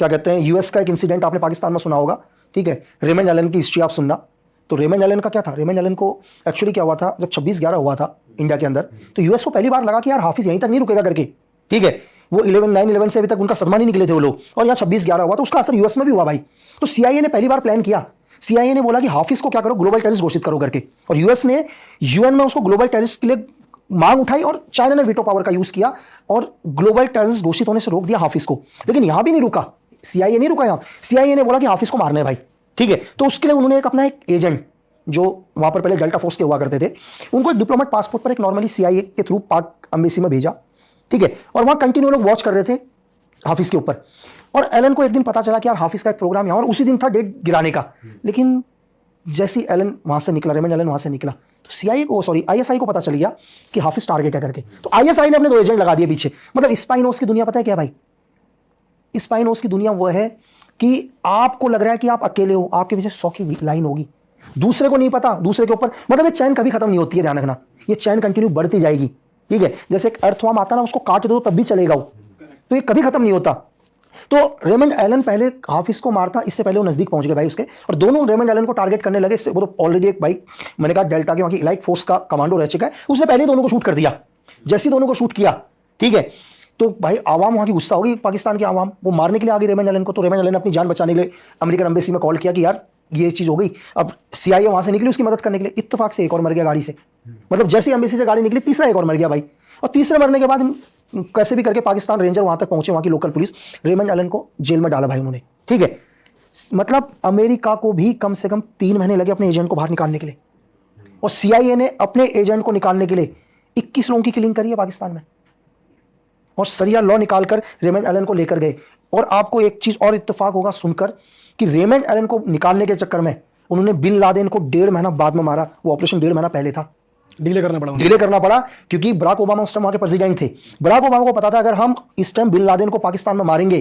क्या कहते हैं, यूएस का एक इंसिडेंट आपने पाकिस्तान में सुना होगा, ठीक है। रेमंड एलन की हिस्ट्री आप सुनना। तो रेमंड एलन का क्या था, रेमंड एलन को एक्चुअली क्या हुआ था, जब 26/11 हुआ था इंडिया के अंदर, तो यूएस को पहली बार लगा कि यार हाफिज यहीं तक नहीं रुकेगा करके, ठीक है। वो 9/11 से अभी तक उनका सदमा नहीं निकले थे वो लोग, और यहाँ 26/11 हुआ, तो उसका असर यूएस में भी हुआ भाई। तो सीआईए ने पहली बार प्लान किया, सीआईए ने बोला कि हाफिज को क्या करो, ग्लोबल टेररिस्ट घोषित करो करके, और यूएस ने यूएन में उसको ग्लोबल टेररिस्ट के लिए मांग उठाई, और चाइना ने वीटो पावर का यूज किया और ग्लोबल टेररिस्ट घोषित होने से रोक दिया हाफिज को। लेकिन यहां भी नहीं रुका, सीआईए नहीं रुका, यहां सीआईए ने बोला कि हाफिज को मारना है भाई, ठीक है। तो उसके लिए उन्होंने अपना एक एजेंट, जो वहां पर पहले डेल्टा फोर्स के हुआ करते थे, उनको एक डिप्लोमेट पासपोर्ट पर एक नॉर्मली सीआईए के थ्रू पाक एम्बेसी में भेजा, ठीक है। और वहां कंटिन्यू लोग वॉच कर रहे थे हाफिज के ऊपर। और एलन को एक दिन पता चला कि यार हाफिज का एक प्रोग्राम यहां, और उसी दिन था डेट गिराने का। लेकिन जैसी एलन वहां से निकला, रेमंड एलन वहां से निकला, तो सीआईए को, सॉरी आईएसआई को पता चल गया कि हाफिज टारगेट है करके। तो आईएसआई ने अपने 2 एजेंट लगा दिए पीछे। मतलब स्पाइनोस की दुनिया पता है क्या भाई, स्पाइनोस की दुनिया वो है कि आपको लग रहा है कि आप अकेले हो, आपके पीछे 100 की लाइन होगी, दूसरे को नहीं पता, दूसरे के ऊपर, मतलब ये चैन कभी खत्म नहीं होती है, ध्यान रखना, ये चैन कंटिन्यू बढ़ती जाएगी, ठीक है। जैसे एक अर्थवर्म आता ना, उसको काट दो तब भी चलेगा वो, तो ये कभी खत्म नहीं होता। तो रेमंड एलन पहले हाफिज को मारता, इससे पहले वो नजदीक पहुंच गए भाई उसके, और दोनों रेमंड एलन को टारगेट करने लगे। वो तो ऑलरेडी एक भाई, मैंने कहा डेल्टा के वहां की इलाइट फोर्स का कमांडो रह चुका है, उसने पहले ही दोनों को शूट कर दिया। जैसे दोनों को शूट किया, ठीक है, तो भाई आवाम वहां की गुस्सा होगी, पाकिस्तान की आवाम, वो मारने के लिए आ गई रेमंड एलन को। तो रेमंड एलन ने अपनी जान बचाने के लिए अमेरिकन एम्बेसी में कॉल किया कि यार ये चीज हो गई। अब सीआईए वहां से निकली उसकी मदद करने के लिए, इत्तेफाक से एक और मर गया गाड़ी से, मतलब जैसे एम्बेसी से गाड़ी निकली, तीसरा एक और मर गया भाई। और तीसरे मरने के बाद कैसे भी करके पाकिस्तान रेंजर वहां तक पहुंचे, वहां की लोकल पुलिस, रेमंड एलन को जेल में डाला भाई उन्होंने, ठीक है। मतलब अमेरिका को भी कम से कम 3 महीने लगे अपने एजेंट को बाहर निकालने के लिए, और सीआईए ने अपने एजेंट को निकालने के लिए 21 लोगों की किलिंग करी है पाकिस्तान में, और सरिया लॉ निकालकर रेमंड एलन को लेकर गए। और आपको एक चीज और इत्तेफाक होगा सुनकर कि रेमंड एलन को निकालने के चक्कर में उन्होंने बिन लादेन को 1.5 महीना बाद में मारा। वो ऑपरेशन 1.5 महीना पहले था, डिले करना पड़ा क्योंकि बराक ओबामा उस टाइम वहां के प्रेसिडेंट थे। बराक ओबामा को पता था अगर हम इस टाइम बिन लादेन को पाकिस्तान में मारेंगे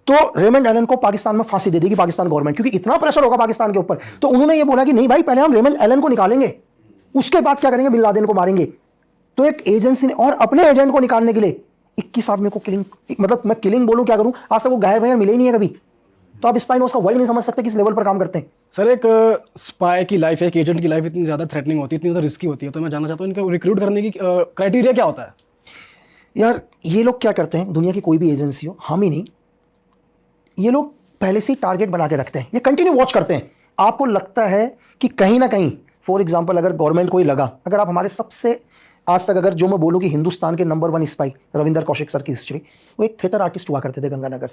तो रेमंड एलन को पाकिस्तान में फांसी दे देगी पाकिस्तान गवर्नमेंट, क्योंकि इतना प्रेशर होगा पाकिस्तान के ऊपर। तो उन्होंने ये बोला कि नहीं भाई, पहले हम रेमंड एलन को निकालेंगे, उसके बाद क्या करेंगे, बिन लादेन को मारेंगे। तो एक एजेंसी ने, और अपने एजेंट को निकालने के लिए 21 आदमी को किलिंग, मतलब मैं किलिंग बोलूं क्या करूं, आज तक वो गायब है, मिले ही नहीं है कभी। तो आप स्पाइनोस का वर्ल्ड नहीं समझ सकते किस लेवल पर काम करते हैं। सर एक स्पाई की लाइफ, एक एजेंट की लाइफ इतनी ज़्यादा थ्रेटनिंग होती है, इतनी ज़्यादा रिस्की होती है, तो मैं जानना चाहता हूँ इनको रिक्रूट करने की क्राइटेरिया क्या होता है। यार ये लोग क्या करते हैं, दुनिया की कोई भी एजेंसी हो, हम ही नहीं, ये लोग पहले से टारगेट बना के रखते हैं, ये कंटिन्यू वॉच करते हैं। आपको लगता है कि कहीं ना कहीं, फॉर एग्जाम्पल अगर गवर्नमेंट को ही लगा, अगर आप हमारे सबसे आज तक अगर जो मैं बोलूं कि हिंदुस्तान के number 1 spy Ravinder Kaushik sir की हिस्ट्री, वो एक थिएटर आर्टिस्ट हुआ करते थे गंगानगर